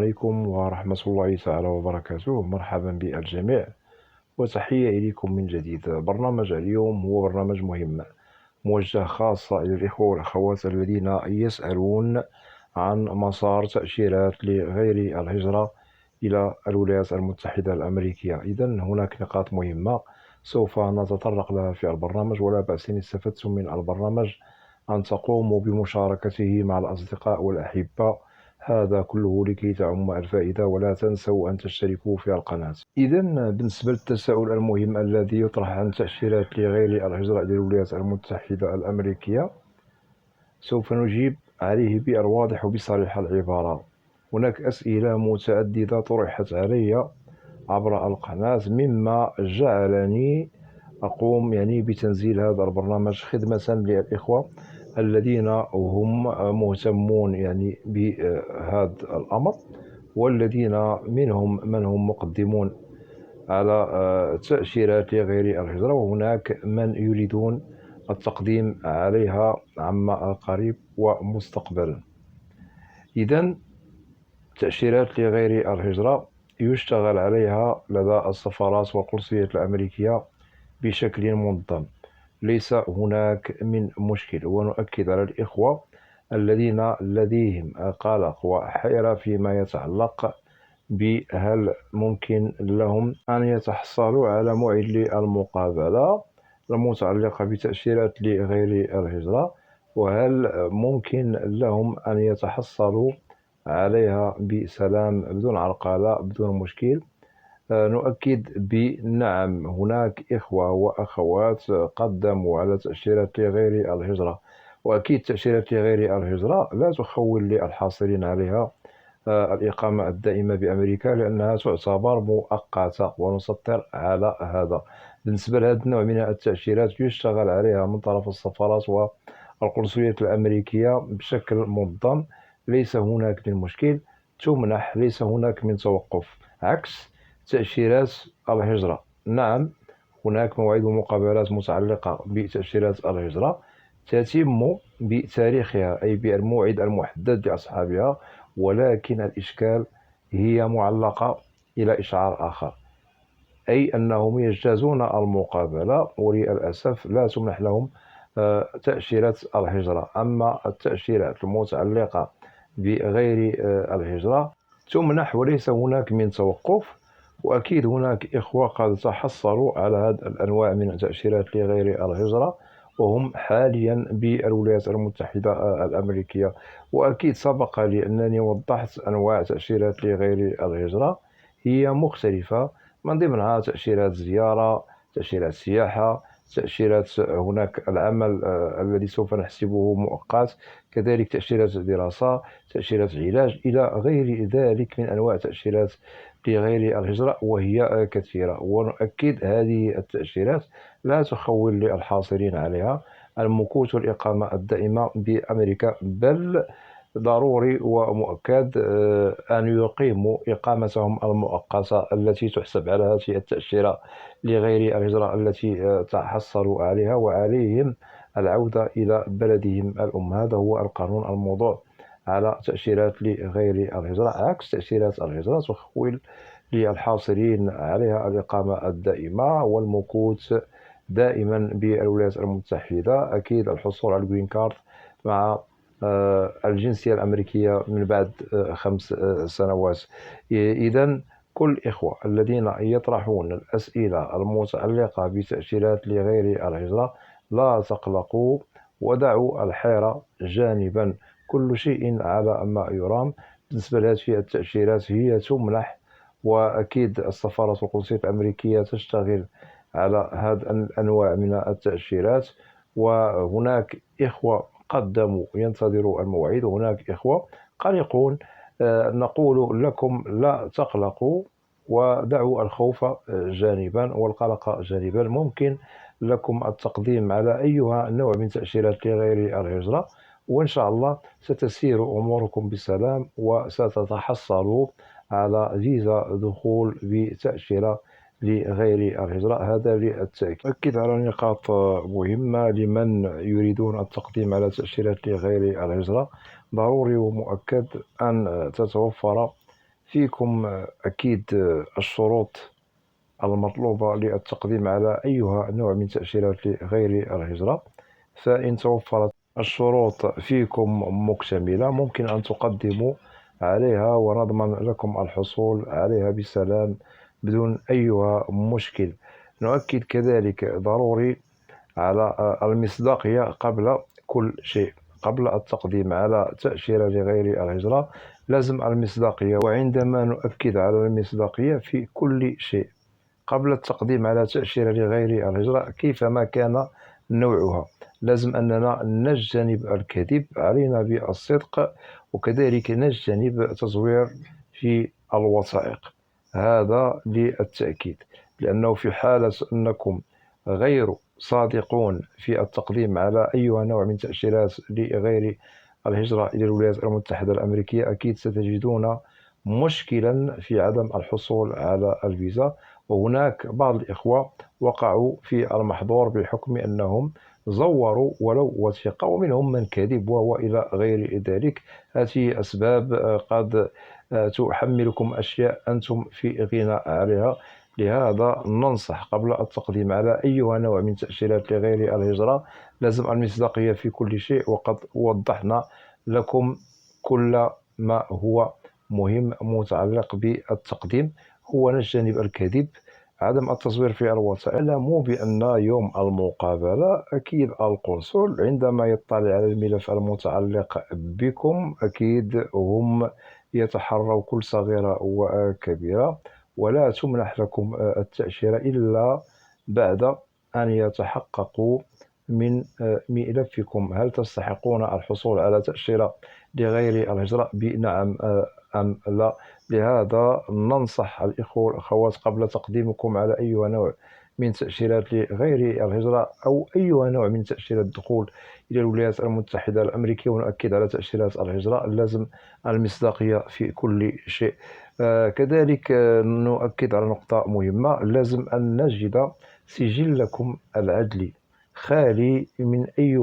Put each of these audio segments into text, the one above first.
عليكم ورحمة الله تعالى وبركاته. مرحبا بالجميع وتحية إليكم من جديد. برنامج اليوم هو برنامج مهم موجه خاصة إلى الإخوة والأخوات الذين يسألون عن مسار تأشيرات لغير الهجرة إلى الولايات المتحدة الأمريكية. إذن هناك نقاط مهمة سوف نتطرق لها في البرنامج، ولا بأس إن استفدتم من البرنامج أن تقوموا بمشاركته مع الأصدقاء والأحبة، هذا كله لكي تعم الفائدة. ولا تنسوا أن تشتركوا في القناة. إذن بالنسبة للتساؤل المهم الذي يطرح عن تأشيرات لغير الهجرة إلى الولايات المتحدة الأمريكية، سوف نجيب عليه بالواضح وبصريح العبارة. هناك أسئلة متعددة طرحت علي عبر القناة، مما جعلني أقوم بتنزيل هذا البرنامج خدمة للإخوة الذين هم مهتمون بهذا الأمر، والذين منهم من هم مقدمون على تأشيرات لغير الهجرة، وهناك من يريدون التقديم عليها عما قريب ومستقبلا. إذن تأشيرات لغير الهجرة يشتغل عليها لدى السفارات والقنصليات الأمريكية بشكل منظم، ليس هناك من مشكل. ونؤكد على الإخوة الذين لديهم قلق وحيرة فيما يتعلق بهل ممكن لهم أن يتحصلوا على موعد للمقابلة المتعلقة بتأشيرات لغير الهجرة، وهل ممكن لهم أن يتحصلوا عليها بسلام بدون عرقلة بدون مشكل. نؤكد بنعم، هناك إخوة وأخوات قدموا على تأشيرات لغير الهجرة، وأكيد تأشيرات لغير الهجرة لا تخول للحاصلين عليها الإقامة الدائمة بأمريكا، لأنها تعتبر مؤقتة، ونسطر على هذا. بالنسبة لهذا النوع من التأشيرات يشتغل عليها من طرف السفارات والقنصليات الأمريكية بشكل منظم، ليس هناك من مشكل، تمنح، ليس هناك من توقف، عكس تأشيرات الهجرة. نعم، هناك مواعيد ومقابلات متعلقة بتأشيرات الهجرة تتم بتاريخها، أي بالموعد المحدد لأصحابها، ولكن الإشكال هي معلقة إلى إشعار آخر، أي أنهم يجتازون المقابلة وللأسف لا تمنح لهم تأشيرة الهجرة. أما التأشيرات المتعلقة بغير الهجرة تمنح وليس هناك من توقف. وأكيد هناك إخوة قد تحصلوا على هذه الأنواع من التأشيرات لغير الهجرة وهم حاليا بالولايات المتحدة الأمريكية. وأكيد سبق لي أنني وضحت أنواع تأشيرات لغير الهجرة، هي مختلفة، من ضمنها تأشيرات زيارة، تأشيرات سياحة، تأشيرات هناك العمل الذي سوف نحسبه مؤقت، كذلك تأشيرات دراسة، تأشيرات علاج، إلى غير ذلك من أنواع تأشيرات لغير الهجرة، وهي كثيرة. ونؤكد هذه التأشيرات لا تخول للحاصلين عليها المكوث والإقامة الدائمة بأمريكا، بل ضروري ومؤكد أن يقيموا إقامتهم المؤقتة التي تحسب على هذه التأشيرة لغير الهجرة التي تحصلوا عليها، وعليهم العودة إلى بلدهم الأم. هذا هو القانون الموضوع على تأشيرات لغير الهجرة، عكس تأشيرات الهجرة تخول للحاصلين عليها الإقامة الدائمة والمكوث دائما بالولايات المتحدة. أكيد الحصول على الجرين كارد مع الجنسية الأمريكية من بعد 5 سنوات. إذن كل إخوة الذين يطرحون الأسئلة المتعلقة بتأشيرات لغير الهجرة لا تقلقوا ودعوا الحيرة جانبا، كل شيء على ما يرام. بالنسبة لهذه التأشيرات هي تمنح، وأكيد السفارة والقنصليات الأمريكية تشتغل على هذه الأنواع من التأشيرات. وهناك إخوة قدموا ينتظروا الموعد، وهناك إخوة قلقون. نقول لكم لا تقلقوا ودعوا الخوف جانبا والقلق جانبا. ممكن لكم التقديم على أيها نوع من تأشيرات لغير الهجرة، وإن شاء الله ستسير أموركم بسلام وستتحصلوا على فيزا دخول بتأشيرة لغير الهجرة. هذا للتأكيد. أكد على نقاط مهمة لمن يريدون التقديم على تأشيرات لغير الهجرة. ضروري ومؤكد أن تتوفر فيكم أكيد الشروط المطلوبة للتقديم على أيها نوع من تأشيرات لغير الهجرة. فإن توفرت الشروط فيكم مكتملة ممكن أن تقدموا عليها ونضمن لكم الحصول عليها بسلام بدون أي مشكل. نؤكد كذلك ضروري على المصداقية قبل كل شيء. قبل التقديم على تأشيرة لغير الهجرة لازم المصداقية، وعندما نؤكد على المصداقية في كل شيء قبل التقديم على تأشيرة لغير الهجرة كيفما كان نوعها، لازم أننا نجتنب الكذب، علينا بالصدق، وكذلك نجتنب تزوير في الوثائق. هذا للتأكيد، لأنه في حالة أنكم غير صادقون في التقديم على أي نوع من تأشيرات لغير الهجرة إلى الولايات المتحدة الأمريكية أكيد ستجدون مشكلا في عدم الحصول على الفيزا. وهناك بعض الإخوة وقعوا في المحظور بحكم أنهم زوروا ولو وثيقة، ومنهم من كذب وإلى غير ذلك. هذه أسباب قد تحملكم أشياء أنتم في غنى عليها. لهذا ننصح قبل التقديم على أي نوع من تأشيرات لغير الهجرة لازم المصداقية في كل شيء، وقد وضحنا لكم كل ما هو مهم متعلق بالتقديم. هو نجتنب الكذب، عدم التصوير في الوثائق. اعلموا بأن يوم المقابلة أكيد القنصل عندما يطلع على الملف المتعلق بكم أكيد هم يتحروا كل صغيرة وكبيرة، ولا تمنح لكم التأشيرة إلا بعد أن يتحققوا من ملفكم. هل تستحقون الحصول على تأشيرة لغير الهجرة؟ بنعم أم لا؟ لهذا ننصح الإخوة والأخوات قبل تقديمكم على أي نوع من تأشيرات لغير الهجرة أو أي نوع من تأشيرات الدخول إلى الولايات المتحدة الأمريكية، ونؤكد على تأشيرات الهجرة لازم المصداقية في كل شيء. كذلك نؤكد على نقطة مهمة، لازم أن نجد سجلكم العدلي خالي من أي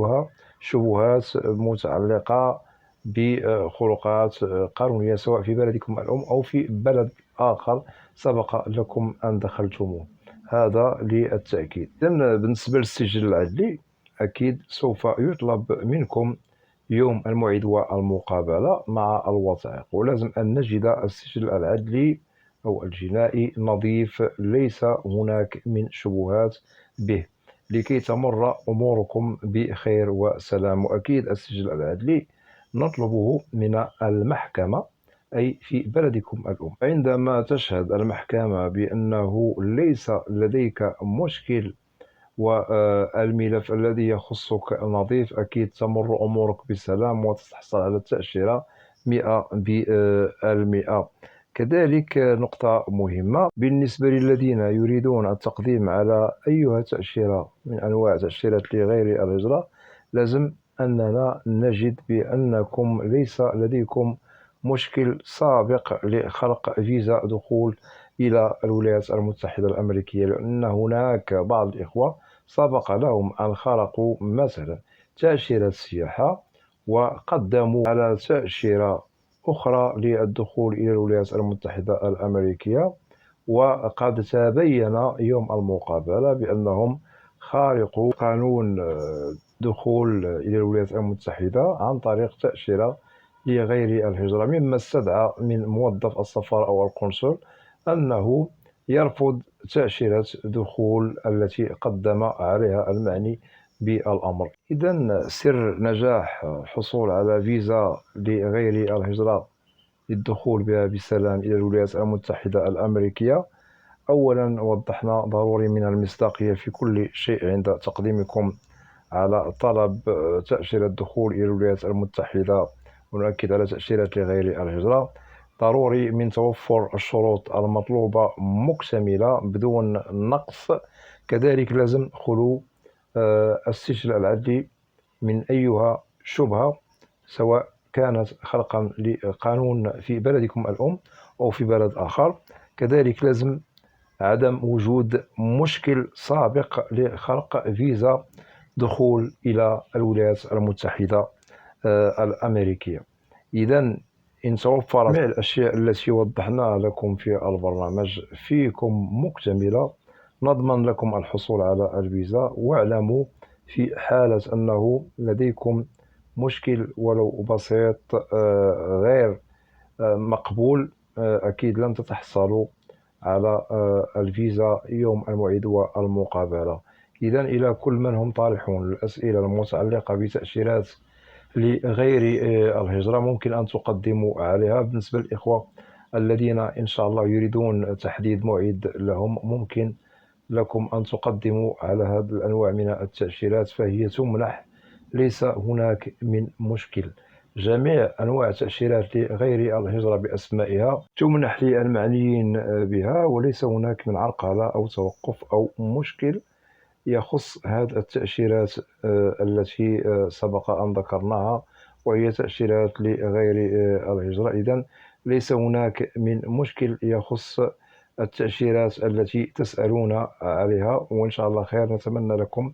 شبهات متعلقة بخروقات قانونية سواء في بلدكم الأم أو في بلد آخر سبق لكم أن دخلتموه. هذا للتأكيد. إذن بالنسبة للسجل العدلي أكيد سوف يطلب منكم يوم الموعد والمقابلة مع الوثائق، ولازم أن نجد السجل العدلي أو الجنائي نظيف ليس هناك من شبهات به لكي تمر أموركم بخير وسلام. وأكيد السجل العدلي نطلبه من المحكمة أي في بلدكم الأم. عندما تشهد المحكمة بأنه ليس لديك مشكل والملف الذي يخصك نظيف أكيد تمر أمورك بسلام وتتحصل على التأشيرة 100%. كذلك نقطة مهمة بالنسبة للذين يريدون التقديم على أي تأشيرة من أنواع تأشيرات لغير الهجرة لازم أننا نجد بأنكم ليس لديكم مشكل سابق لخلق فيزا دخول إلى الولايات المتحدة الأمريكية، لأن هناك بعض الإخوة سبق لهم أن خلقوا مثلا تأشيرة سياحة وقدموا على تأشيرة أخرى للدخول إلى الولايات المتحدة الأمريكية، وقد تبين يوم المقابلة بأنهم خارقوا قانون دخول إلى الولايات المتحدة عن طريق تأشيرة لغير الهجرة، مما استدعى من موظف السفارة أو القنصل أنه يرفض تأشيرة دخول التي قدم عليها المعني بالأمر. إذا سر نجاح الحصول على فيزا لغير الهجرة للدخول بها بسلام إلى الولايات المتحدة الأمريكية، أولا وضحنا ضروري من المصداقية في كل شيء عند تقديمكم على طلب تأشيرة الدخول إلى الولايات المتحدة، ونؤكد على تأشيرات لغير الهجرة. ضروري من توفر الشروط المطلوبة مكتملة بدون نقص. كذلك لازم خلو السجل العدلي من أيها شبهة سواء كانت خلقا لقانون في بلدكم الأم أو في بلد آخر. كذلك لازم عدم وجود مشكل سابق لخلق فيزا دخول إلى الولايات المتحدة الأمريكية. إذن إن توفرت جميع الأشياء التي وضحناها لكم في البرنامج فيكم مكتملة، نضمن لكم الحصول على الفيزا. واعلموا في حالة أنه لديكم مشكل ولو بسيط غير مقبول، أكيد لن تتحصلوا على الفيزا يوم الموعد والمقابلة. إذن إلى كل من هم طارحون الأسئلة المتعلقة بتأشيرات لغير الهجرة، ممكن أن تقدموا عليها. بالنسبة للإخوة الذين إن شاء الله يريدون تحديد موعد لهم، ممكن لكم أن تقدموا على هذه الأنواع من التأشيرات، فهي تمنح، ليس هناك من مشكل. جميع أنواع التأشيرات لغير الهجرة بأسمائها تمنح للمعنيين بها، وليس هناك من عرقلة أو توقف أو مشكل يخص هذه التأشيرات التي سبق أن ذكرناها، وهي تأشيرات لغير الهجرة. إذن ليس هناك من مشكل يخص التأشيرات التي تسألون عليها، وإن شاء الله خير. نتمنى لكم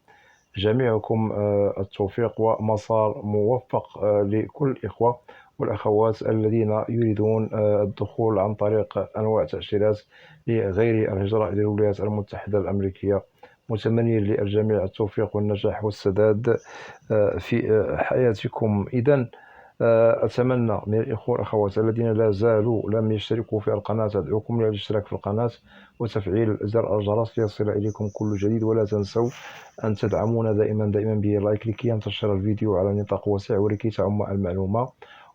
جميعكم التوفيق ومسار موفق لكل الإخوة والأخوات الذين يريدون الدخول عن طريق أنواع تأشيرات لغير الهجرة إلى الولايات المتحدة الأمريكية، متمنيا للجميع التوفيق والنجاح والسداد في حياتكم. إذن أتمنى من الإخوة والأخوات الذين لا زالوا لم يشتركوا في القناة، أدعوكم للاشتراك في القناة وتفعيل زر الجرس ليصل إليكم كل جديد. ولا تنسوا أن تدعمونا دائما باللايك لكي ينتشر الفيديو على نطاق واسع ولكي تعم المعلومة.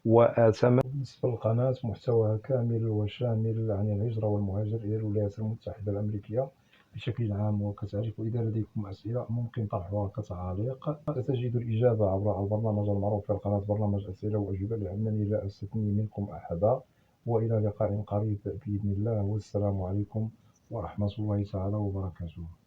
وأتمنى بالنسبة للقناة محتواها كامل وشامل عن الهجرة والمهاجر إلى الولايات المتحدة الأمريكية بشكل عام وكذلك. وإذا لديكم أسئلة ممكن طرحها كتعليق، ستجد الإجابة عبر البرنامج المعروف في القناة، برنامج أسئلة وأجوبة، لأنني لا أستثني منكم أحدا. وإلى لقاء قريب بإذن الله، والسلام عليكم ورحمة الله تعالى وبركاته.